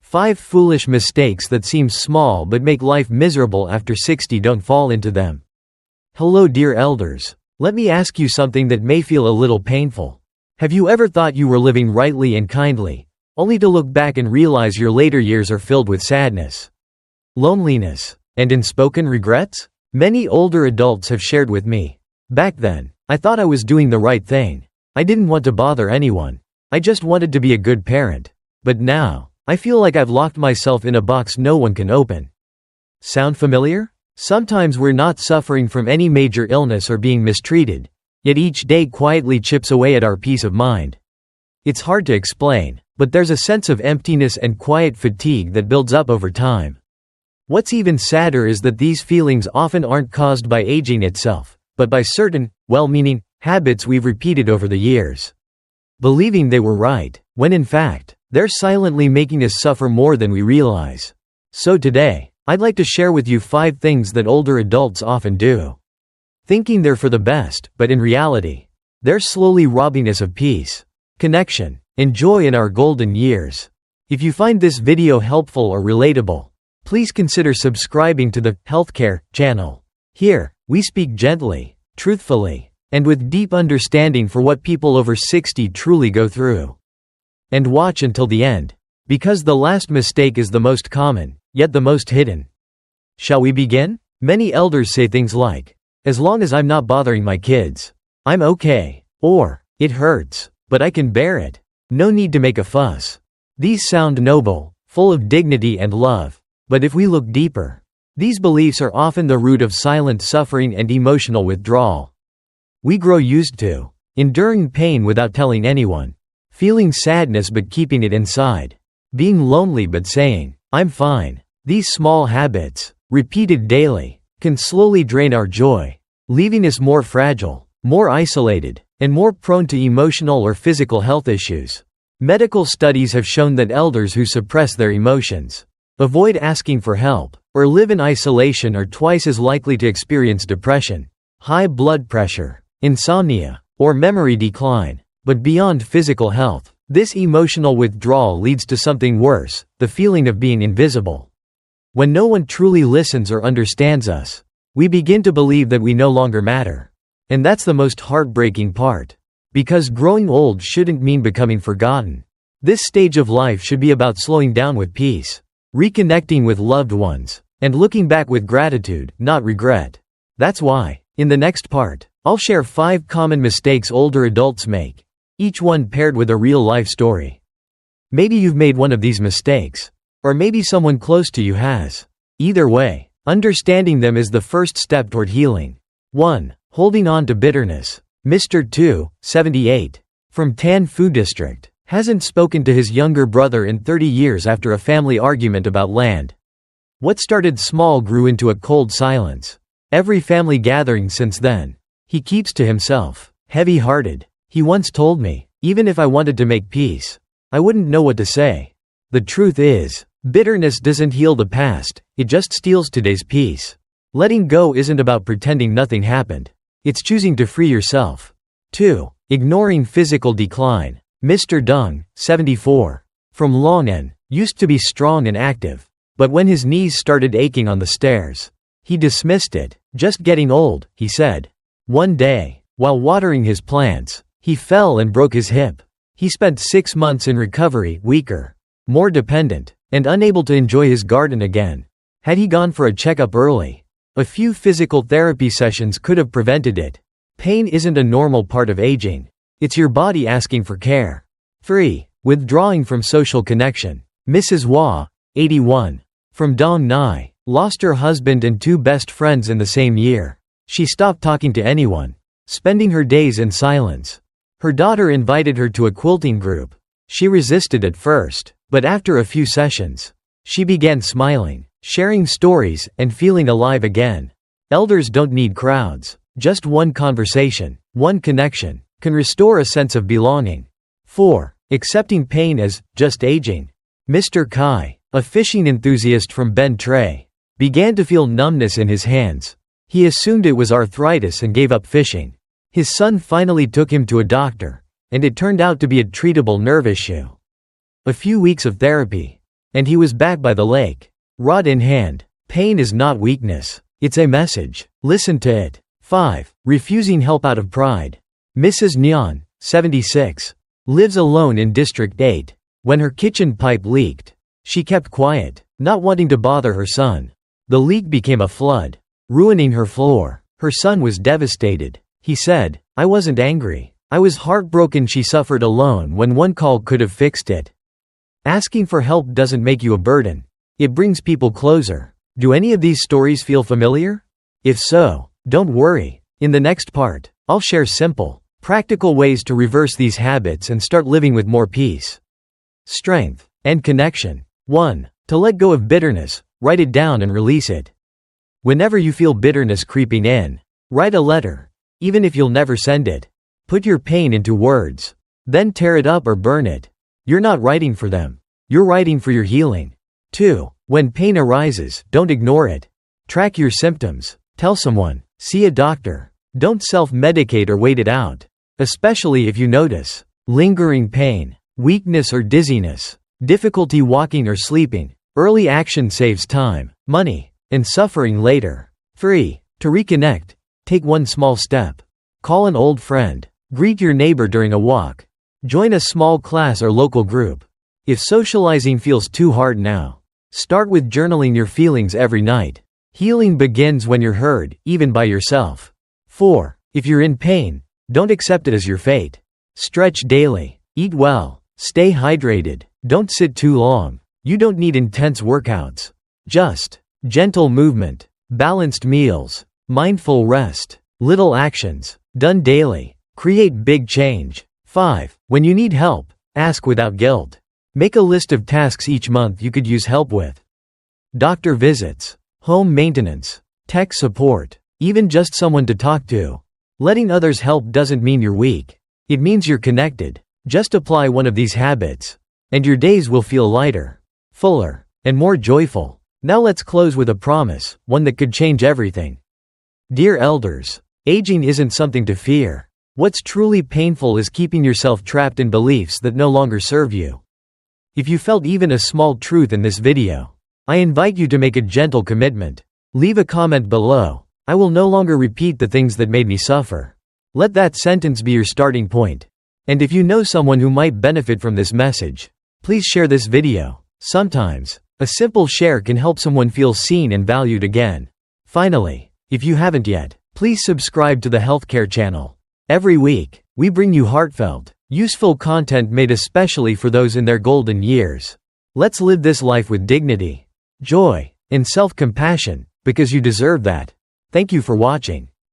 5 foolish mistakes that seem small but make life miserable after 60. Don't fall into them. Hello dear elders. Let me ask you something that may feel a little painful. Have you ever thought you were living rightly and kindly, only to look back and realize your later years are filled with sadness, loneliness, and unspoken regrets? Many older adults have shared with me. Back then, I thought I was doing the right thing. I didn't want to bother anyone. I just wanted to be a good parent. But now, I feel like I've locked myself in a box no one can open. Sound familiar? Sometimes we're not suffering from any major illness or being mistreated, yet each day quietly chips away at our peace of mind. It's hard to explain, but there's a sense of emptiness and quiet fatigue that builds up over time. What's even sadder is that these feelings often aren't caused by aging itself, but by certain, well-meaning, habits we've repeated over the years, believing they were right, when in fact, they're silently making us suffer more than we realize. So today, I'd like to share with you 5 things that older adults often do, thinking they're for the best, but in reality, they're slowly robbing us of peace, connection, and joy in our golden years. If you find this video helpful or relatable, please consider subscribing to the Healthcare channel. Here, we speak gently, truthfully, and with deep understanding for what people over 60 truly go through. And watch until the end, because the last mistake is the most common, yet the most hidden. Shall we begin? Many elders say things like, "As long as I'm not bothering my kids, I'm okay," or, "It hurts, but I can bear it. No need to make a fuss." These sound noble, full of dignity and love, but if we look deeper, these beliefs are often the root of silent suffering and emotional withdrawal. We grow used to enduring pain without telling anyone, feeling sadness but keeping it inside, being lonely but saying, "I'm fine." These small habits, repeated daily, can slowly drain our joy, leaving us more fragile, more isolated, and more prone to emotional or physical health issues. Medical studies have shown that elders who suppress their emotions, avoid asking for help, or live in isolation are twice as likely to experience depression, high blood pressure, insomnia, or memory decline. But beyond physical health, this emotional withdrawal leads to something worse, the feeling of being invisible. When no one truly listens or understands us, we begin to believe that we no longer matter. And that's the most heartbreaking part. Because growing old shouldn't mean becoming forgotten. This stage of life should be about slowing down with peace, reconnecting with loved ones, and looking back with gratitude, not regret. That's why, in the next part, I'll share 5 common mistakes older adults make, each one paired with a real-life story. Maybe you've made one of these mistakes, or maybe someone close to you has. Either way, understanding them is the first step toward healing. 1. Holding on to bitterness. Mr. 2, 78, from Tan Phu District, hasn't spoken to his younger brother in 30 years after a family argument about land. What started small grew into a cold silence. Every family gathering since then, he keeps to himself, heavy-hearted. He once told me, even if I wanted to make peace, I wouldn't know what to say. The truth is, bitterness doesn't heal the past, it just steals today's peace. Letting go isn't about pretending nothing happened. It's choosing to free yourself. 2. Ignoring physical decline. Mr. Deng, 74, from Long'an, used to be strong and active. But when his knees started aching on the stairs, he dismissed it. Just getting old, he said. One day, while watering his plants, he fell and broke his hip. He spent 6 months in recovery, weaker, more dependent, and unable to enjoy his garden again. Had he gone for a checkup early, a few physical therapy sessions could have prevented it. Pain isn't a normal part of aging. It's your body asking for care. 3. Withdrawing from social connection. Mrs. Hua, 81, from Dong Nai, lost her husband and 2 best friends in the same year. She stopped talking to anyone, spending her days in silence. Her daughter invited her to a quilting group. She resisted at first, but after a few sessions, she began smiling, sharing stories, and feeling alive again. Elders don't need crowds. Just one conversation, one connection, can restore a sense of belonging. 4. Accepting pain as just aging. Mr. Kai, a fishing enthusiast from Ben Tre, began to feel numbness in his hands. He assumed it was arthritis and gave up fishing. His son finally took him to a doctor, and it turned out to be a treatable nerve issue. A few weeks of therapy, And he was back by the lake, rod in hand. Pain is not weakness. It's a message. Listen to it. 5. Refusing help out of pride. Mrs. Nyan, 76, lives alone in District 8. When her kitchen pipe leaked, she kept quiet, not wanting to bother her son. The leak became a flood, ruining her floor. Her son was devastated. He said, "I wasn't angry. I was heartbroken." She suffered alone when one call could have fixed it. Asking for help doesn't make you a burden. It brings people closer. Do any of these stories feel familiar? If so, don't worry. In the next part, I'll share simple, practical ways to reverse these habits and start living with more peace, strength, and connection. 1. To let go of bitterness, write it down and release it. Whenever you feel bitterness creeping in, write a letter. Even if you'll never send it, put your pain into words. Then tear it up or burn it. You're not writing for them. You're writing for your healing. 2. When pain arises, don't ignore it. Track your symptoms. Tell someone. See a doctor. Don't self-medicate or wait it out. Especially if you notice lingering pain, weakness or dizziness, difficulty walking or sleeping. Early action saves time, money, and suffering later. 3. To reconnect, take one small step. Call an old friend. Greet your neighbor during a walk. Join a small class or local group. If socializing feels too hard now, start with journaling your feelings every night. Healing begins when you're heard, even by yourself. 4. If you're in pain, don't accept it as your fate. Stretch daily. Eat well. Stay hydrated. Don't sit too long. You don't need intense workouts. Just gentle movement, balanced meals, mindful rest, little actions, done daily, create big change. 5. When you need help, ask without guilt. Make a list of tasks each month you could use help with. Doctor visits, home maintenance, tech support, even just someone to talk to. Letting others help doesn't mean you're weak. It means you're connected. Just apply one of these habits, and your days will feel lighter, fuller, and more joyful. Now let's close with a promise, one that could change everything. Dear elders, aging isn't something to fear. What's truly painful is keeping yourself trapped in beliefs that no longer serve you. If you felt even a small truth in this video, I invite you to make a gentle commitment. Leave a comment below. I will no longer repeat the things that made me suffer. Let that sentence be your starting point. And if you know someone who might benefit from this message, please share this video. Sometimes, a simple share can help someone feel seen and valued again. Finally, if you haven't yet, please subscribe to the Healthcare channel. Every week, we bring you heartfelt, useful content made especially for those in their golden years. Let's live this life with dignity, joy, and self-compassion, because you deserve that. Thank you for watching.